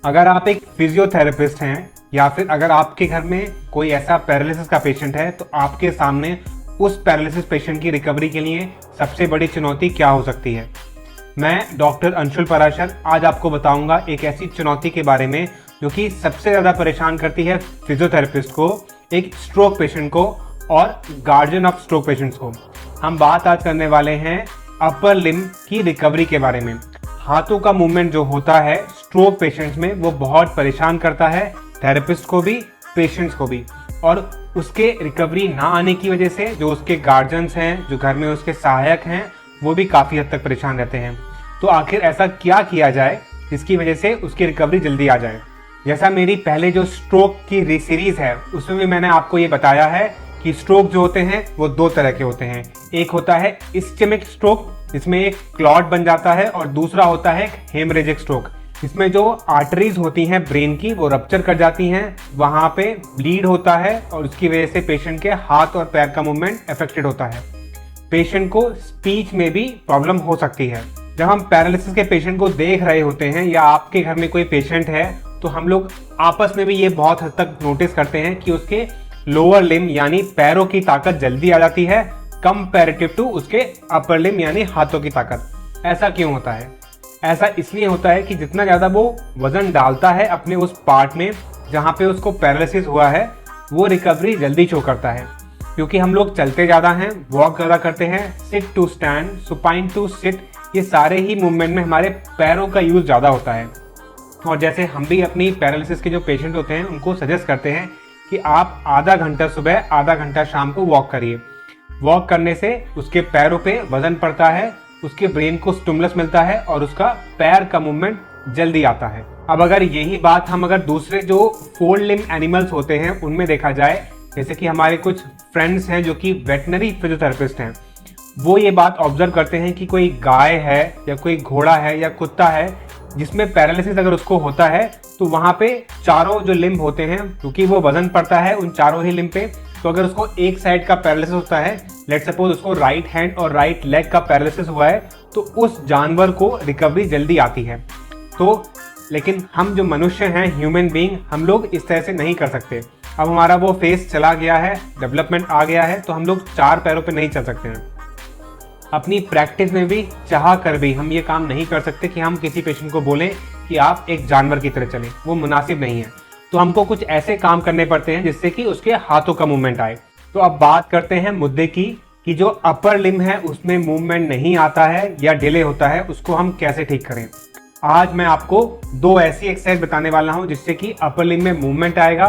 अगर आप एक फिजियोथेरेपिस्ट हैं या फिर अगर आपके घर में कोई ऐसा पैरालिसिस का पेशेंट है तो आपके सामने उस पैरालिसिस पेशेंट की रिकवरी के लिए सबसे बड़ी चुनौती क्या हो सकती है। मैं डॉक्टर अंशुल पराशर आज आपको बताऊंगा एक ऐसी चुनौती के बारे में जो कि सबसे ज़्यादा परेशान करती है फिजियोथेरेपिस्ट को, एक स्ट्रोक पेशेंट को और गार्जियन ऑफ स्ट्रोक पेशेंट्स को। हम बात आज करने वाले हैं अपर लिम्ब की रिकवरी के बारे में। हाथों का मूवमेंट जो होता है स्ट्रोक पेशेंट्स में वो बहुत परेशान करता है थेरेपिस्ट को भी, पेशेंट्स को भी, और उसके रिकवरी ना आने की वजह से जो उसके गार्जियंस हैं, जो घर में उसके सहायक हैं, वो भी काफ़ी हद तक परेशान रहते हैं। तो आखिर ऐसा क्या किया जाए जिसकी वजह से उसकी रिकवरी जल्दी आ जाए। जैसा मेरी पहले जो स्ट्रोक की सीरीज़ है उसमें भी मैंने आपको ये बताया है कि स्ट्रोक जो होते हैं वो दो तरह के होते हैं। एक होता है इस्केमिक स्ट्रोक जिसमें एक क्लॉट बन जाता है, और दूसरा होता है हेमरेजिक स्ट्रोक इसमें जो आर्टरीज होती हैं ब्रेन की वो रप्चर कर जाती हैं, वहाँ पे ब्लीड होता है और उसकी वजह से पेशेंट के हाथ और पैर का मूवमेंट अफेक्टेड होता है। पेशेंट को स्पीच में भी प्रॉब्लम हो सकती है। जब हम पैरालिसिस के पेशेंट को देख रहे होते हैं या आपके घर में कोई पेशेंट है तो हम लोग आपस में भी ये बहुत हद तक नोटिस करते हैं कि उसके लोअर लिम्ब यानी पैरों की ताकत जल्दी आ जाती है कंपैरेटिव टू उसके अपर लिम्ब यानी हाथों की ताकत। ऐसा क्यों होता है? ऐसा इसलिए होता है कि जितना ज़्यादा वो वजन डालता है अपने उस पार्ट में जहाँ पे उसको पैरालिसिस हुआ है वो रिकवरी जल्दी शो करता है। क्योंकि हम लोग चलते ज़्यादा हैं, वॉक ज़्यादा करते हैं, sit to stand, supine to sit, ये सारे ही मूवमेंट में हमारे पैरों का यूज़ ज़्यादा होता है। और जैसे हम भी अपनी पैरालिसिस के जो पेशेंट होते हैं उनको सजेस्ट करते हैं कि आप आधा घंटा सुबह आधा घंटा शाम को वॉक करिए। वॉक करने से उसके पैरों पे वजन पड़ता है, उसके ब्रेन को स्टिमुलस मिलता है और उसका पैर का मूवमेंट जल्दी आता है। अब अगर यही बात हम अगर दूसरे जो फोर लिम्ब एनिमल्स होते हैं उनमें देखा जाए, जैसे कि हमारे कुछ फ्रेंड्स हैं जो कि वेटनरी फिजियोथेरेपिस्ट हैं, वो ये बात ऑब्जर्व करते हैं कि कोई गाय है या कोई घोड़ा है या कुत्ता है जिसमें पैरालिसिस अगर उसको होता है तो वहाँ पे चारों जो लिम्ब होते हैं क्योंकि वो वजन पड़ता है उन चारों ही लिम्ब पे, तो अगर उसको एक साइड का पैरालिसिस होता है, लेट्स सपोज उसको राइट हैंड और राइट लेग का पैरालिसिस हुआ है, तो उस जानवर को रिकवरी जल्दी आती है। तो लेकिन हम जो मनुष्य हैं, ह्यूमन बीइंग, हम लोग इस तरह से नहीं कर सकते। अब हमारा वो फेस चला गया है, डेवलपमेंट आ गया है, तो हम लोग चार पैरों पे नहीं चल सकते हैं। अपनी प्रैक्टिस में भी चाह कर भी हम ये काम नहीं कर सकते कि हम किसी पेशेंट को बोलें कि आप एक जानवर की तरह चलें, वो मुनासिब नहीं है। तो हमको कुछ ऐसे काम करने पड़ते हैं जिससे कि उसके हाथों का मूवमेंट आए। तो अब बात करते हैं मुद्दे की कि जो अपर लिम्ब है उसमें मूवमेंट नहीं आता है या डिले होता है, उसको हम कैसे ठीक करें। आज मैं आपको दो ऐसी एक्सरसाइज बताने वाला हूं जिससे कि अपर लिम्ब में मूवमेंट आएगा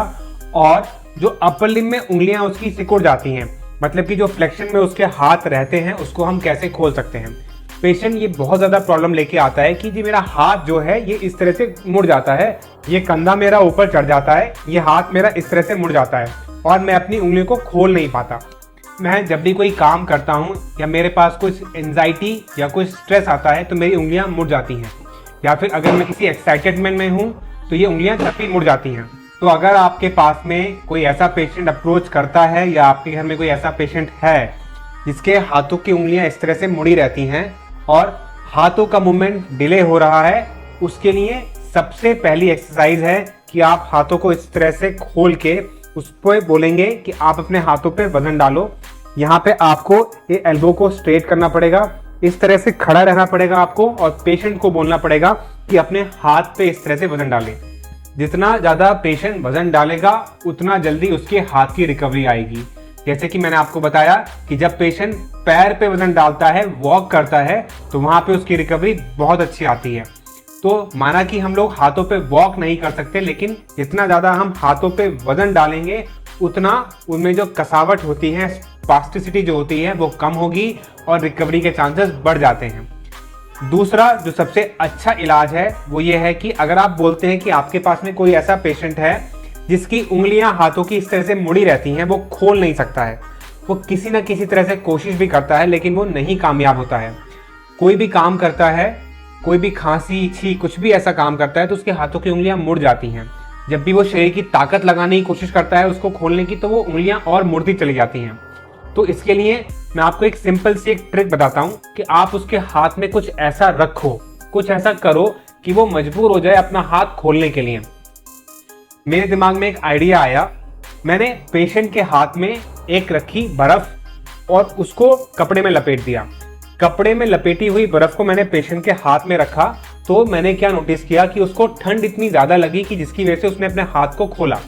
और जो अपर लिम्ब में उंगलियां उसकी सिकुड़ जाती हैं, मतलब कि जो फ्लेक्शन में उसके हाथ रहते हैं, उसको हम कैसे खोल सकते हैं। पेशेंट ये बहुत ज़्यादा प्रॉब्लम लेके आता है कि जी मेरा हाथ जो है ये इस तरह से मुड़ जाता है, ये कंधा मेरा ऊपर चढ़ जाता है, ये हाथ मेरा इस तरह से मुड़ जाता है और मैं अपनी उंगलियों को खोल नहीं पाता। मैं जब भी कोई काम करता हूँ या मेरे पास कुछ एंजाइटी या कुछ स्ट्रेस आता है तो मेरी उंगलियाँ मुड़ जाती हैं, या फिर अगर मैं किसी एक्साइटेडमेंट में हूँ तो ये उंगलियाँ जब भी मुड़ जाती हैं। तो अगर आपके पास में कोई ऐसा पेशेंट अप्रोच करता है या आपके घर में कोई ऐसा पेशेंट है जिसके हाथों की उंगलियां इस तरह से मुड़ी रहती हैं और हाथों का मूवमेंट डिले हो रहा है, उसके लिए सबसे पहली एक्सरसाइज है कि आप हाथों को इस तरह से खोल के उस पर बोलेंगे कि आप अपने हाथों पे वजन डालो। यहाँ पे आपको ये एल्बो को स्ट्रेट करना पड़ेगा, इस तरह से खड़ा रहना पड़ेगा आपको, और पेशेंट को बोलना पड़ेगा कि अपने हाथ पे इस तरह से वजन डालें। जितना ज़्यादा पेशेंट वजन डालेगा उतना जल्दी उसके हाथ की रिकवरी आएगी। जैसे कि मैंने आपको बताया कि जब पेशेंट पैर पे वजन डालता है, वॉक करता है, तो वहाँ पे उसकी रिकवरी बहुत अच्छी आती है। तो माना कि हम लोग हाथों पे वॉक नहीं कर सकते, लेकिन जितना ज़्यादा हम हाथों पे वजन डालेंगे उतना उनमें जो कसावट होती है, स्पास्टिसिटी जो होती है वो कम होगी और रिकवरी के चांसेस बढ़ जाते हैं। दूसरा जो सबसे अच्छा इलाज है वो ये है कि अगर आप बोलते हैं कि आपके पास में कोई ऐसा पेशेंट है जिसकी उंगलियां हाथों की इस तरह से मुड़ी रहती हैं, वो खोल नहीं सकता है, वो किसी न किसी तरह से कोशिश भी करता है लेकिन वो नहीं कामयाब होता है। कोई भी काम करता है, कोई भी खांसी छींक कुछ भी ऐसा काम करता है तो उसके हाथों की उंगलियां मुड़ जाती हैं। जब भी वो शरीर की ताकत लगाने की कोशिश करता है उसको खोलने की, तो वो उंगलियां और मुड़ती चली जाती हैं। तो इसके लिए मैं आपको एक सिंपल सी एक ट्रिक बताता हूँ कि आप उसके हाथ में कुछ ऐसा रखो, कुछ ऐसा करो कि वो मजबूर हो जाए अपना हाथ खोलने के लिए। मेरे दिमाग में एक आइडिया आया। मैंने पेशेंट के हाथ में एक रखी बर्फ और उसको कपड़े में लपेट दिया। कपड़े में लपेटी हुई बर्फ को मैंने पेशेंट के हाथ में रखा तो मैंने क्या नोटिस किया कि उसको ठंड इतनी ज़्यादा लगी कि जिसकी वजह से उसने अपने हाथ को खोला।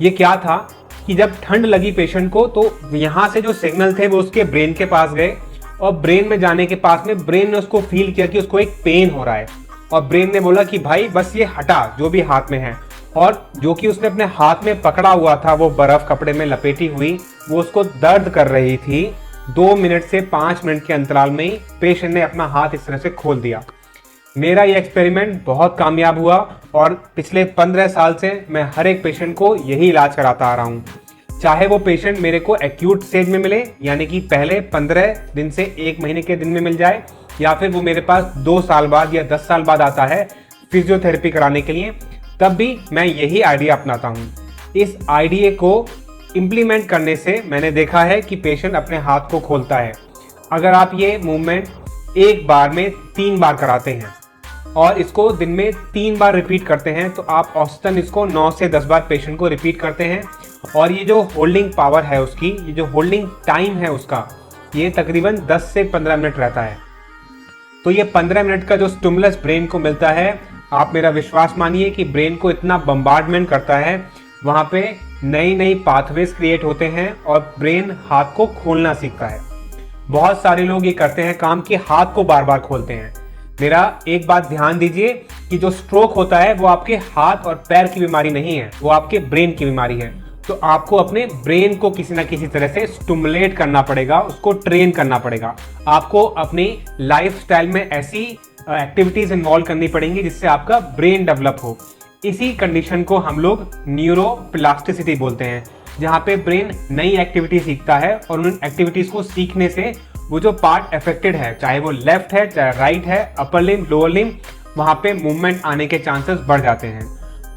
ये क्या था कि जब ठंड लगी पेशेंट को तो यहाँ से जो सिग्नल थे वो उसके ब्रेन के पास गए और ब्रेन में जाने के पास में ब्रेन ने उसको फील किया कि उसको एक पेन हो रहा है और ब्रेन ने बोला कि भाई बस ये हटा जो भी हाथ में है। और जो कि उसने अपने हाथ में पकड़ा हुआ था वो बर्फ कपड़े में लपेटी हुई वो उसको दर्द कर रही थी। 2 मिनट से 5 मिनट के अंतराल में ही पेशेंट ने अपना हाथ इस तरह से खोल दिया। मेरा ये एक्सपेरिमेंट बहुत कामयाब हुआ और पिछले 15 साल से मैं हर एक पेशेंट को यही इलाज कराता आ रहा हूँ। चाहे वो पेशेंट मेरे को एक्यूट स्टेज में मिले यानी कि पहले 15 दिन से 1 महीने के दिन में मिल जाए या फिर वो मेरे पास 2 साल बाद या 10 साल बाद आता है फिजियोथेरेपी कराने के लिए, तब भी मैं यही आइडिया अपनाता हूँ। इस आइडिया को इम्प्लीमेंट करने से मैंने देखा है कि पेशेंट अपने हाथ को खोलता है। अगर आप ये मूवमेंट एक बार में 3 बार कराते हैं और इसको दिन में 3 बार रिपीट करते हैं तो आप औसतन इसको 9 से 10 बार पेशेंट को रिपीट करते हैं और ये जो होल्डिंग पावर है उसकी, ये जो होल्डिंग टाइम है उसका, ये तकरीबन 10 से 15 मिनट रहता है। तो ये 15 मिनट का जो स्टिमुलस ब्रेन को मिलता है, आप मेरा विश्वास मानिए कि ब्रेन को इतना बम्बार्डमेंट करता है, वहाँ पे नई नई पाथवेज क्रिएट होते हैं और ब्रेन हाथ को खोलना सीखता है। बहुत सारे लोग ये करते हैं काम कि हाथ को बार बार खोलते हैं। मेरा एक बात ध्यान दीजिए कि जो स्ट्रोक होता है वो आपके हाथ और पैर की बीमारी नहीं है, वो आपके ब्रेन की बीमारी है। तो आपको अपने ब्रेन को किसी ना किसी तरह से स्टिमुलेट करना पड़ेगा, उसको ट्रेन करना पड़ेगा। आपको अपनी लाइफस्टाइल में ऐसी एक्टिविटीज इन्वॉल्व करनी पड़ेंगी जिससे आपका ब्रेन डेवलप हो। इसी कंडीशन को हम लोग न्यूरोप्लास्टिसिटी बोलते हैं, जहाँ पे ब्रेन नई एक्टिविटी सीखता है और उन एक्टिविटीज को सीखने से वो जो पार्ट अफेक्टेड है, चाहे वो लेफ्ट है चाहे राइट है, अपर लिम्ब लोअर लिम्ब, वहाँ पे मूवमेंट आने के चांसेस बढ़ जाते हैं।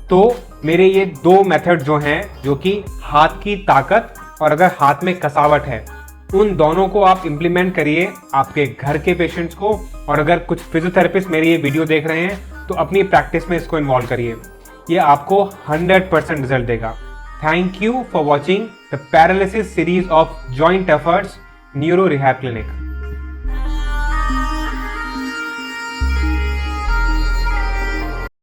तो मेरे ये 2 मेथड जो हैं, जो कि हाथ की ताकत और अगर हाथ में कसावट है, उन दोनों को आप इम्प्लीमेंट करिए आपके घर के पेशेंट्स को। और अगर कुछ फिजियोथेरेपिस्ट मेरी ये वीडियो देख रहे हैं तो अपनी प्रैक्टिस में इसको इन्वॉल्व करिए, ये आपको 100% रिजल्ट देगा। Thank you for watching the paralysis series of joint efforts neuro rehab clinic.